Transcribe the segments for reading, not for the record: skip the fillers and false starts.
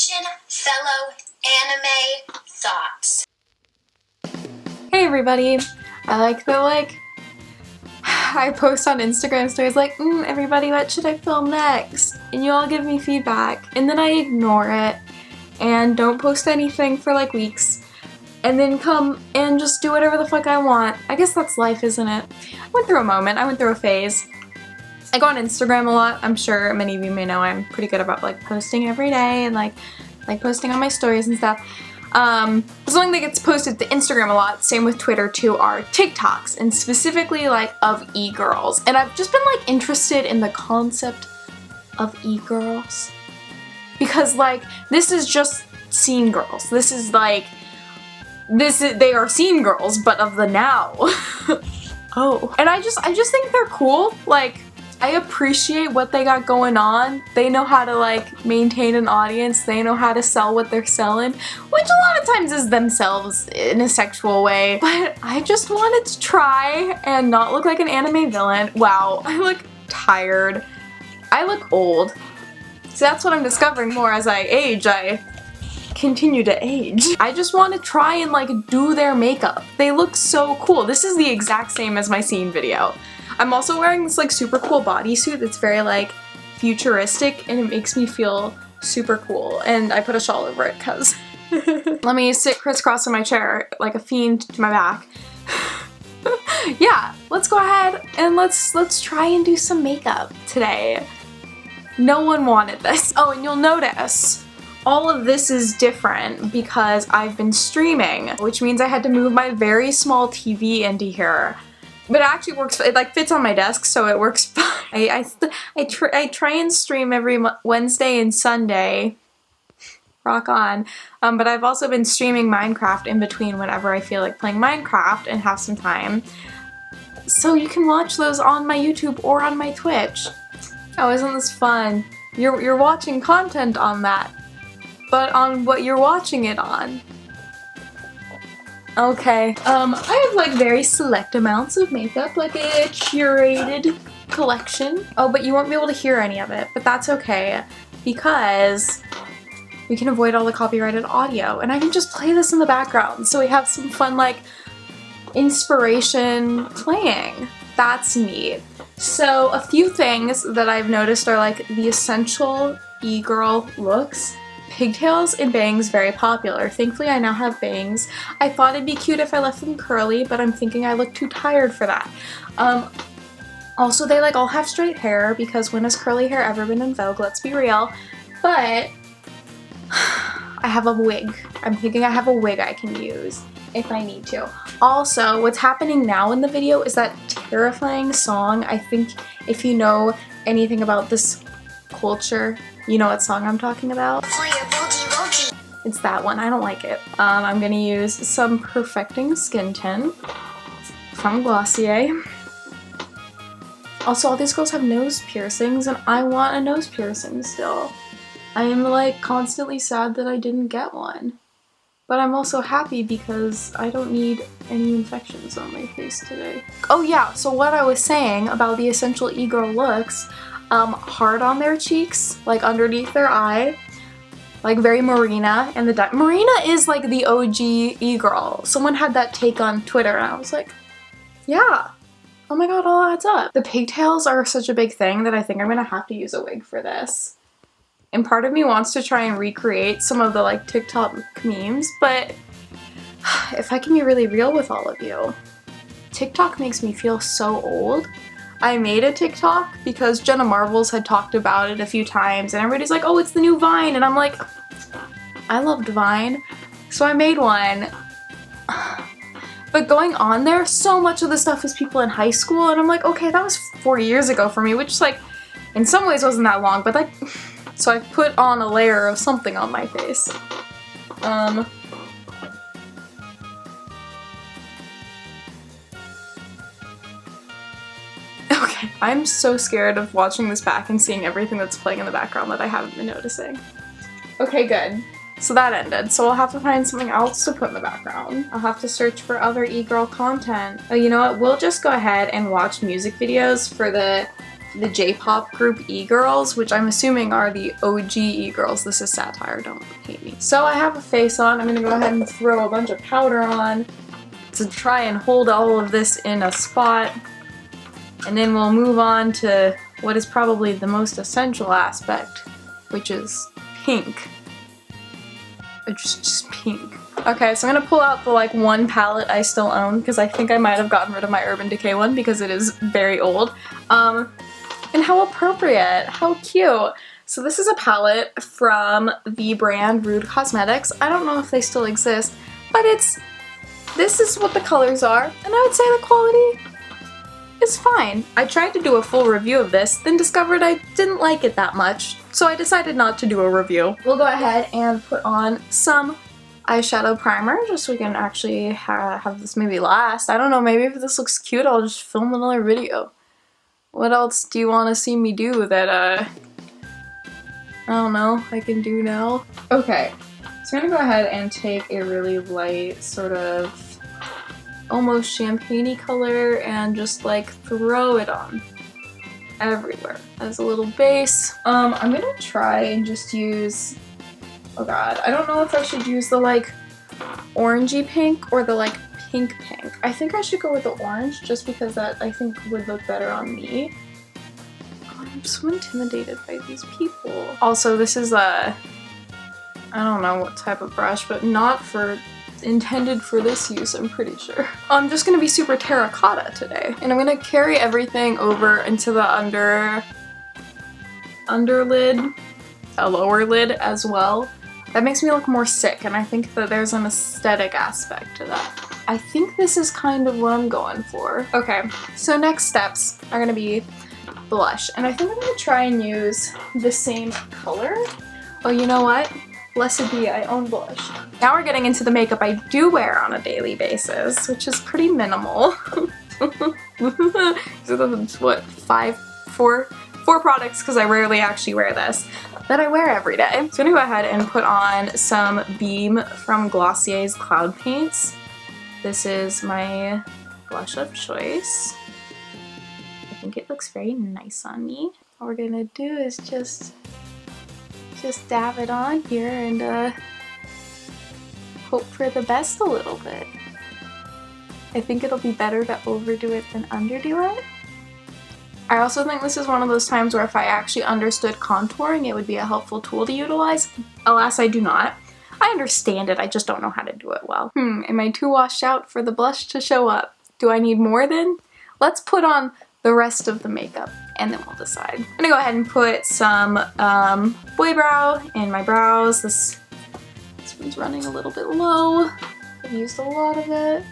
Attention, fellow anime thoughts. Hey everybody! I like that, I post on Instagram stories like, everybody, what should I film next? And you all give me feedback, and then I ignore it, and don't post anything for weeks, and then come and just do whatever the fuck I want. I guess that's life, isn't it? I went through a moment, I went through a phase. I go on Instagram a lot. I'm sure many of you may know I'm pretty good about posting every day and like posting on my stories and stuff. Something that gets posted to Instagram a lot, same with Twitter too, are TikToks, and specifically of e-girls. And I've just been interested in the concept of e-girls. Because this is just scene girls. This is they are scene girls, but of the now. Oh. And I just think they're cool. I appreciate what they got going on. They know how to maintain an audience. They know how to sell what they're selling, which a lot of times is themselves in a sexual way. But I just wanted to try and not look like an anime villain. Wow, I look tired. I look old. So that's what I'm discovering more as I age. I continue to age. I just want to try and do their makeup. They look so cool. This is the exact same as my scene video. I'm also wearing this super cool bodysuit that's very futuristic, and it makes me feel super cool, and I put a shawl over it because let me sit crisscross in my chair like a fiend to my back. Yeah, let's go ahead and let's try and do some makeup today. No one wanted this. Oh, and you'll notice all of this is different because I've been streaming, which means I had to move my very small TV into here. But it actually works, it fits on my desk, so it works fine. I try and stream every Wednesday and Sunday. Rock on. But I've also been streaming Minecraft in between whenever I feel like playing Minecraft and have some time. So you can watch those on my YouTube or on my Twitch. Oh, isn't this fun? You're watching content on that, but on what you're watching it on. Okay, I have very select amounts of makeup, a curated collection. Oh, but you won't be able to hear any of it, but that's okay because we can avoid all the copyrighted audio, and I can just play this in the background so we have some fun inspiration playing. That's neat. So a few things that I've noticed are the essential e-girl looks. Pigtails and bangs, very popular. Thankfully, I now have bangs. I thought it'd be cute if I left them curly, but I'm thinking I look too tired for that. Also, they all have straight hair because when has curly hair ever been in vogue? Let's be real. But I have a wig. I'm thinking I have a wig I can use if I need to. Also, what's happening now in the video is that terrifying song. I think if you know anything about this culture, you know what song I'm talking about? It's that one. I don't like it. I'm gonna use some Perfecting Skin Tint from Glossier. Also, all these girls have nose piercings, and I want a nose piercing still. I am constantly sad that I didn't get one. But I'm also happy because I don't need any infections on my face today. Oh yeah, so what I was saying about the essential e-girl looks, hard on their cheeks, underneath their eye, very Marina, and Marina is the OG e-girl. Someone had that take on Twitter, and I was like, yeah, oh my god, all adds up. The pigtails are such a big thing that I think I'm gonna have to use a wig for this. And part of me wants to try and recreate some of the TikTok memes, but if I can be really real with all of you, TikTok makes me feel so old. I made a TikTok because Jenna Marbles had talked about it a few times, and everybody's like, oh, it's the new Vine, and I'm like, I loved Vine, so I made one. But going on there, so much of the stuff is people in high school, and I'm like, okay, that was 4 years ago for me, which in some ways wasn't that long, but so I put on a layer of something on my face. Okay, I'm so scared of watching this back and seeing everything that's playing in the background that I haven't been noticing. Okay, good. So that ended, so I'll have to find something else to put in the background. I'll have to search for other e-girl content. Oh, you know what? We'll just go ahead and watch music videos for the the J-pop group E-girls, which I'm assuming are the OG E-girls. This is satire, don't hate me. So I have a face on. I'm gonna go ahead and throw a bunch of powder on to try and hold all of this in a spot. And then we'll move on to what is probably the most essential aspect, which is pink. It's just pink. Okay, so I'm gonna pull out the like one palette I still own because I think I might have gotten rid of my Urban Decay one because it is very old. And how appropriate, how cute. So this is a palette from the brand Rude Cosmetics. I don't know if they still exist, but this is what the colors are, and I would say the quality is fine. I tried to do a full review of this, then discovered I didn't like it that much, so I decided not to do a review. We'll go ahead and put on some eyeshadow primer just so we can actually have this maybe last. I don't know, maybe if this looks cute, I'll just film another video. What else do you want to see me do that, I don't know, I can do now? Okay, so I'm gonna go ahead and take a really light, sort of almost champagne-y color and just like throw it on everywhere as a little base. I'm gonna try and just use, oh god, I don't know if I should use the like orangey pink or the like pink. I think I should go with the orange just because that I think would look better on me. Oh, I'm so intimidated by these people. Also, this is I don't know what type of brush, but not intended for this use, I'm pretty sure. I'm just gonna be super terracotta today. And I'm gonna carry everything over into the underlid, a lower lid as well. That makes me look more sick, and I think that there's an aesthetic aspect to that. I think this is kind of what I'm going for. Okay, so next steps are gonna be blush, and I think I'm gonna try and use the same color. Oh, you know what? Blessed be, I own blush. Now we're getting into the makeup I do wear on a daily basis, which is pretty minimal. So what, four products, because I rarely actually wear this, that I wear every day. So I'm gonna go ahead and put on some Beam from Glossier's Cloud Paints. This is my blush of choice. I think it looks very nice on me. All we're gonna do is just dab it on here and hope for the best a little bit. I think it'll be better to overdo it than underdo it. I also think this is one of those times where if I actually understood contouring, it would be a helpful tool to utilize. Alas, I do not. I understand it, I just don't know how to do it well. Am I too washed out for the blush to show up? Do I need more then? Let's put on the rest of the makeup and then we'll decide. I'm gonna go ahead and put some Boy Brow in my brows. This one's running a little bit low. I've used a lot of it.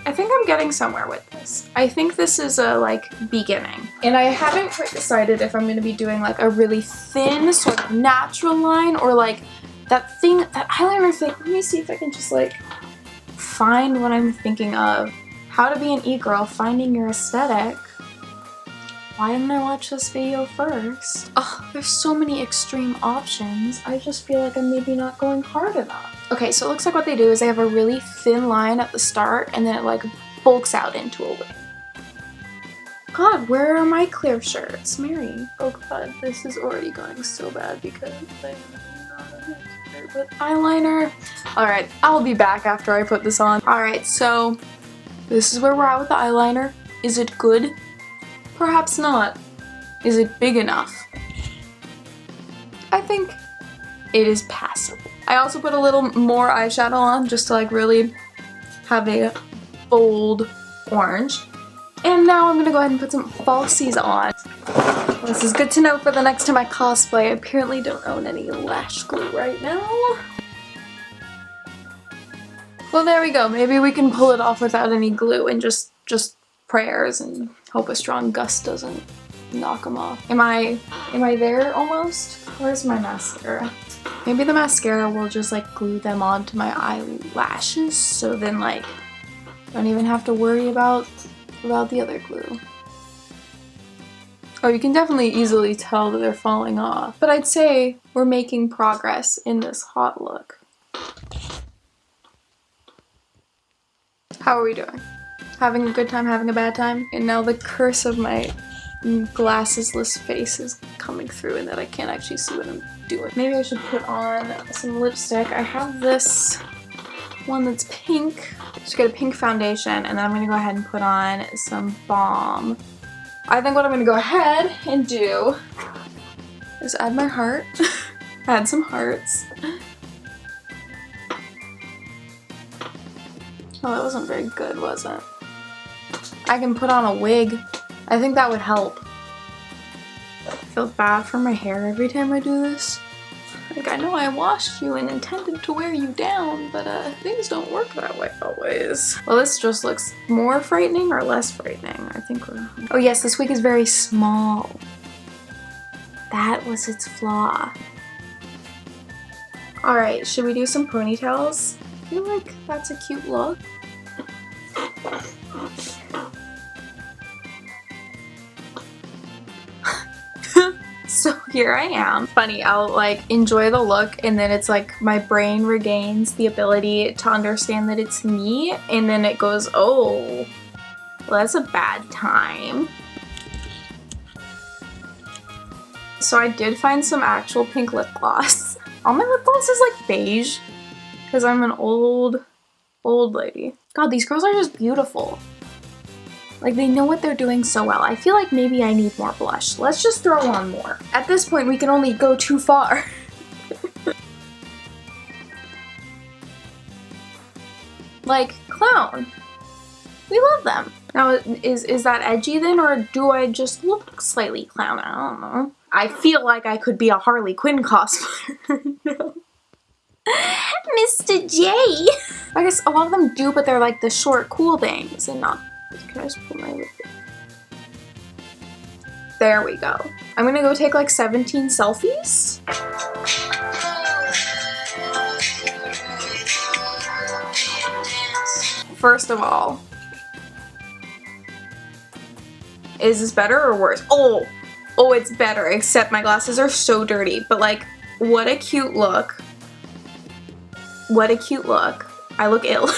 I think I'm getting somewhere with this. I think this is a like beginning. And I haven't quite decided if I'm gonna be doing like a really thin sort of natural line or like that eyeliner thing. Let me see if I can just like find what I'm thinking of. How to be an e-girl, finding your aesthetic. Why didn't I watch this video first? Oh, there's so many extreme options. I just feel like I'm maybe not going hard enough. Okay, so it looks like what they do is they have a really thin line at the start and then it like bulks out into a wing. God, where are my clear shirts? Mary. Oh god, this is already going so bad because I'm not a hipster with eyeliner. Alright, I'll be back after I put this on. Alright, so this is where we're at with the eyeliner. Is it good? Perhaps not. Is it big enough? I think it is passable. I also put a little more eyeshadow on just to like really have a bold orange. And now I'm gonna go ahead and put some falsies on. This is good to know for the next time I cosplay. I apparently don't own any lash glue right now. Well, there we go. Maybe we can pull it off without any glue and just prayers and hope a strong gust doesn't knock them off. Am I there almost? Where's my mascara? Maybe the mascara will just like glue them onto my eyelashes so then like don't even have to worry about the other glue. Oh, you can definitely easily tell that they're falling off. But I'd say we're making progress in this hot look. How are we doing? Having a good time, having a bad time? And now the curse of my glassesless face is coming through and that I can't actually see what I'm doing. Maybe I should put on some lipstick. I have this one that's pink. Just get a pink foundation, and then I'm gonna go ahead and put on some balm. I think what I'm gonna go ahead and do is add my heart. Add some hearts. Oh, that wasn't very good, was it? I can put on a wig. I think that would help. I feel bad for my hair every time I do this. Like, I know I washed you and intended to wear you down, but things don't work that way always. Well, this just looks more frightening or less frightening. I think we're... Oh yes, this wig is very small. That was its flaw. Alright, should we do some ponytails? I feel like that's a cute look. So here I am. Funny, I'll like enjoy the look and then it's like my brain regains the ability to understand that it's me and then it goes, oh, well, that's a bad time. So I did find some actual pink lip gloss. All my lip gloss is like beige because I'm an old lady. God, these girls are just beautiful. Like, they know what they're doing so well. I feel like maybe I need more blush. Let's just throw on more. At this point, we can only go too far. Like, clown. We love them. Now, is that edgy then, or do I just look slightly clown? I don't know. I feel like I could be a Harley Quinn cosplayer. No. Mr. J! I guess a lot of them do, but they're like the short, cool things and not... Can I just put my lip in? There we go. I'm gonna go take like 17 selfies. First of all, is this better or worse? Oh, it's better, except my glasses are so dirty. But like, what a cute look. What a cute look. I look ill.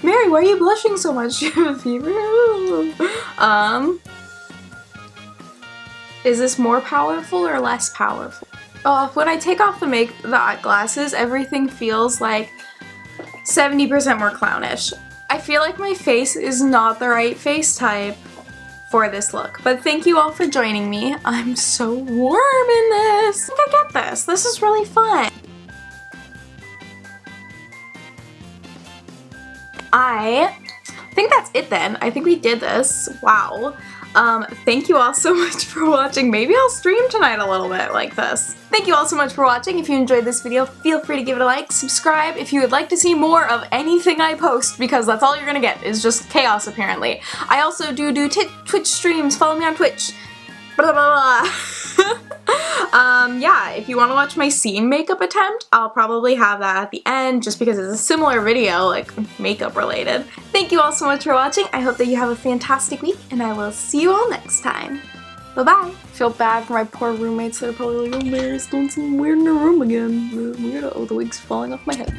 Mary, why are you blushing so much? Do you have a fever? Is this more powerful or less powerful? Oh, when I take off the glasses, everything feels like 70% more clownish. I feel like my face is not the right face type for this look. But thank you all for joining me. I'm so warm in this. I think I get this. This is really fun. I think that's it then. I think we did this. Wow. Thank you all so much for watching. Maybe I'll stream tonight a little bit like this. Thank you all so much for watching. If you enjoyed this video, feel free to give it a like, subscribe if you would like to see more of anything I post, because that's all you're gonna get is just chaos apparently. I also do Twitch streams. Follow me on Twitch. Blah, blah, blah. Yeah, if you want to watch my scene makeup attempt, I'll probably have that at the end just because it's a similar video, like makeup related. Thank you all so much for watching. I hope that you have a fantastic week and I will see you all next time. Bye-bye. Feel bad for my poor roommates that are probably like, oh, Mary's doing something weird in her room again. Weirdo. Oh, the wig's falling off my head.